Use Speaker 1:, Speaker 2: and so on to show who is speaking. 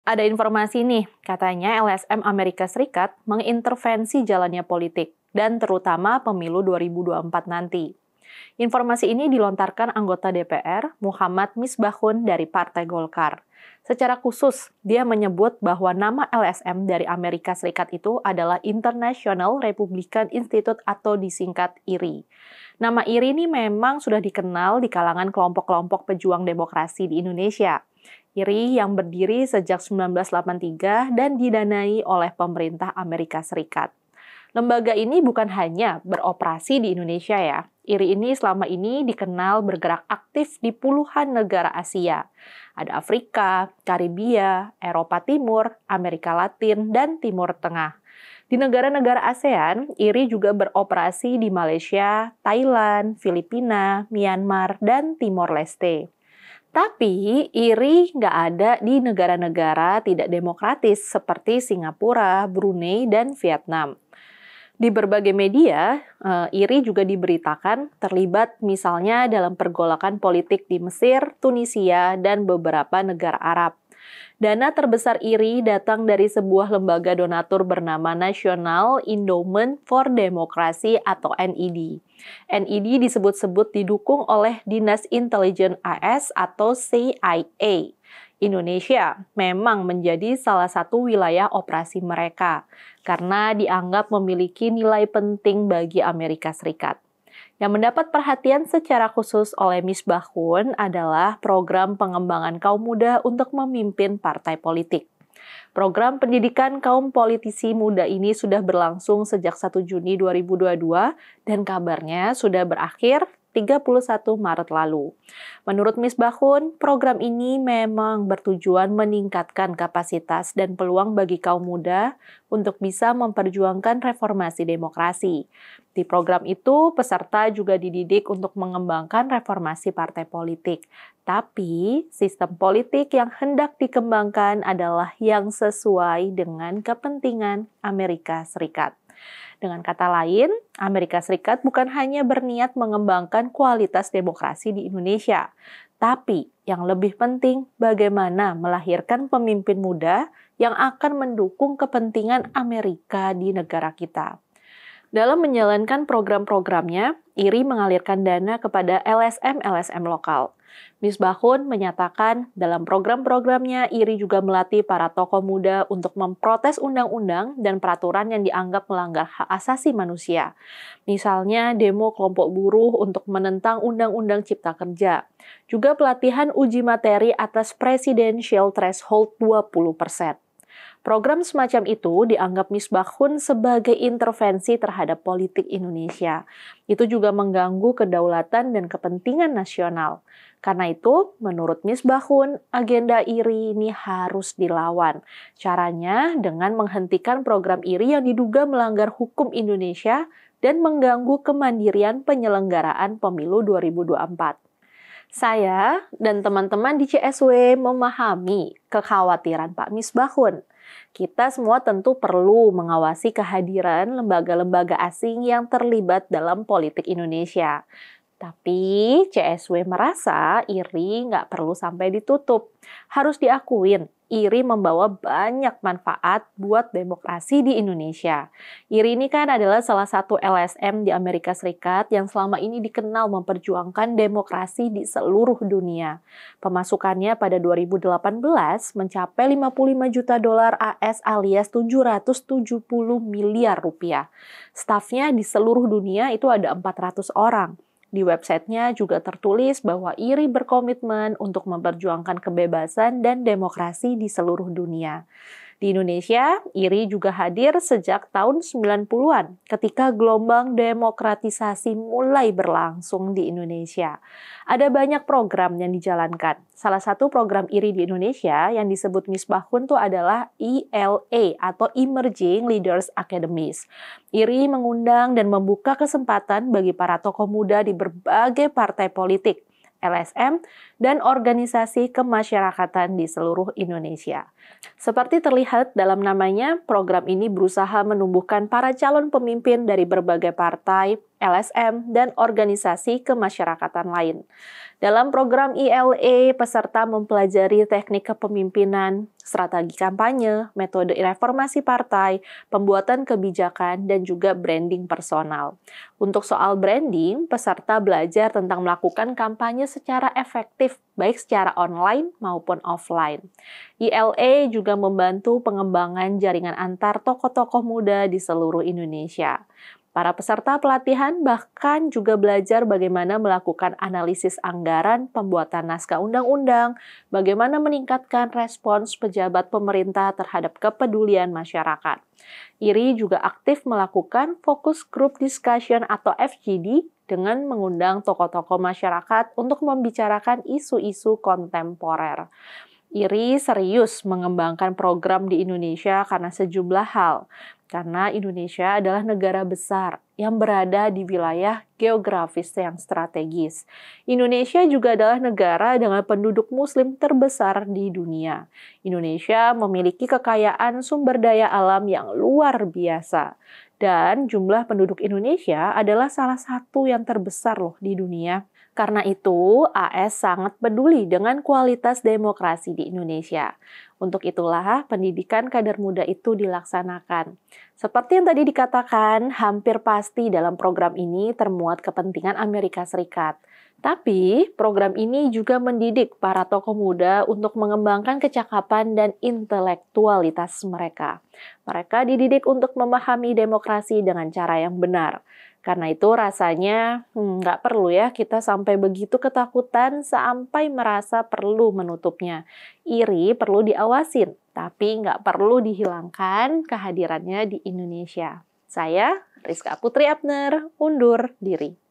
Speaker 1: Ada informasi nih, katanya LSM Amerika Serikat mengintervensi jalannya politik, dan terutama pemilu 2024 nanti. Informasi ini dilontarkan anggota DPR Muhammad Misbahun dari Partai Golkar. Secara khusus, dia menyebut bahwa nama LSM dari Amerika Serikat itu adalah International Republican Institute atau disingkat IRI. Nama IRI ini memang sudah dikenal di kalangan kelompok-kelompok pejuang demokrasi di Indonesia. IRI yang berdiri sejak 1983 dan didanai oleh pemerintah Amerika Serikat. Lembaga ini bukan hanya beroperasi di Indonesia ya. IRI ini selama ini dikenal bergerak aktif di puluhan negara Asia. Ada Afrika, Karibia, Eropa Timur, Amerika Latin, dan Timur Tengah. Di negara-negara ASEAN, IRI juga beroperasi di Malaysia, Thailand, Filipina, Myanmar, dan Timor Leste. Tapi IRI nggak ada di negara-negara tidak demokratis seperti Singapura, Brunei, dan Vietnam. Di berbagai media, IRI juga diberitakan terlibat misalnya dalam pergolakan politik di Mesir, Tunisia, dan beberapa negara Arab. Dana terbesar IRI datang dari sebuah lembaga donatur bernama National Endowment for Democracy atau NED. NED disebut-sebut didukung oleh Dinas Intelijen AS atau CIA. Indonesia memang menjadi salah satu wilayah operasi mereka karena dianggap memiliki nilai penting bagi Amerika Serikat. Yang mendapat perhatian secara khusus oleh Misbahun adalah program pengembangan kaum muda untuk memimpin partai politik. Program pendidikan kaum politisi muda ini sudah berlangsung sejak 1 Juni 2022 dan kabarnya sudah berakhir 31 Maret lalu. Menurut Misbahun, program ini memang bertujuan meningkatkan kapasitas dan peluang bagi kaum muda untuk bisa memperjuangkan reformasi demokrasi. Di program itu, peserta juga dididik untuk mengembangkan reformasi partai politik. Tapi, sistem politik yang hendak dikembangkan adalah yang sesuai dengan kepentingan Amerika Serikat. Dengan kata lain, Amerika Serikat bukan hanya berniat mengembangkan kualitas demokrasi di Indonesia, tapi yang lebih penting bagaimana melahirkan pemimpin muda yang akan mendukung kepentingan Amerika di negara kita. Dalam menjalankan program-programnya, IRI mengalirkan dana kepada LSM-LSM lokal. Misbahun menyatakan dalam program-programnya IRI juga melatih para tokoh muda untuk memprotes undang-undang dan peraturan yang dianggap melanggar hak asasi manusia. Misalnya demo kelompok buruh untuk menentang Undang-Undang Cipta Kerja. Juga pelatihan uji materi atas Presidential Threshold 20%. Program semacam itu dianggap Misbahun sebagai intervensi terhadap politik Indonesia. Itu juga mengganggu kedaulatan dan kepentingan nasional. Karena itu, menurut Misbahun, agenda IRI ini harus dilawan. Caranya dengan menghentikan program IRI yang diduga melanggar hukum Indonesia dan mengganggu kemandirian penyelenggaraan pemilu 2024. Saya dan teman-teman di CSW memahami kekhawatiran Pak Misbahun. Kita semua tentu perlu mengawasi kehadiran lembaga-lembaga asing yang terlibat dalam politik Indonesia. Tapi CSW merasa IRI nggak perlu sampai ditutup. Harus diakuin, IRI membawa banyak manfaat buat demokrasi di Indonesia. IRI ini kan adalah salah satu LSM di Amerika Serikat yang selama ini dikenal memperjuangkan demokrasi di seluruh dunia. Pemasukannya pada 2018 mencapai 55 juta dolar AS alias 770 miliar rupiah. Stafnya di seluruh dunia itu ada 400 orang. Di websitenya juga tertulis bahwa IRI berkomitmen untuk memperjuangkan kebebasan dan demokrasi di seluruh dunia. Di Indonesia, IRI juga hadir sejak tahun 90-an ketika gelombang demokratisasi mulai berlangsung di Indonesia. Ada banyak program yang dijalankan. Salah satu program IRI di Indonesia yang disebut Misbahun itu adalah ELA atau Emerging Leaders Academies. IRI mengundang dan membuka kesempatan bagi para tokoh muda di berbagai partai politik, LSM, dan organisasi kemasyarakatan di seluruh Indonesia. Seperti terlihat dalam namanya, program ini berusaha menumbuhkan para calon pemimpin dari berbagai partai, LSM, dan organisasi kemasyarakatan lain. Dalam program ILA, peserta mempelajari teknik kepemimpinan, strategi kampanye, metode reformasi partai, pembuatan kebijakan, dan juga branding personal. Untuk soal branding, peserta belajar tentang melakukan kampanye secara efektif, baik secara online maupun offline. ILA juga membantu pengembangan jaringan antar tokoh-tokoh muda di seluruh Indonesia. Para peserta pelatihan bahkan juga belajar bagaimana melakukan analisis anggaran, pembuatan naskah undang-undang, bagaimana meningkatkan respons pejabat pemerintah terhadap kepedulian masyarakat. IRI juga aktif melakukan Focus Group Discussion atau FGD dengan mengundang tokoh-tokoh masyarakat untuk membicarakan isu-isu kontemporer. IRI serius mengembangkan program di Indonesia karena sejumlah hal. Karena Indonesia adalah negara besar yang berada di wilayah geografis yang strategis. Indonesia juga adalah negara dengan penduduk muslim terbesar di dunia. Indonesia memiliki kekayaan sumber daya alam yang luar biasa. Dan jumlah penduduk Indonesia adalah salah satu yang terbesar loh di dunia. Karena itu, AS sangat peduli dengan kualitas demokrasi di Indonesia. Untuk itulah, pendidikan kader muda itu dilaksanakan. Seperti yang tadi dikatakan, hampir pasti dalam program ini termuat kepentingan Amerika Serikat. Tapi, program ini juga mendidik para tokoh muda untuk mengembangkan kecakapan dan intelektualitas mereka. Mereka dididik untuk memahami demokrasi dengan cara yang benar. Karena itu rasanya nggak perlu ya kita sampai begitu ketakutan sampai merasa perlu menutupnya. IRI perlu diawasin, tapi nggak perlu dihilangkan kehadirannya di Indonesia. Saya, Rizka Putri Abner, undur diri.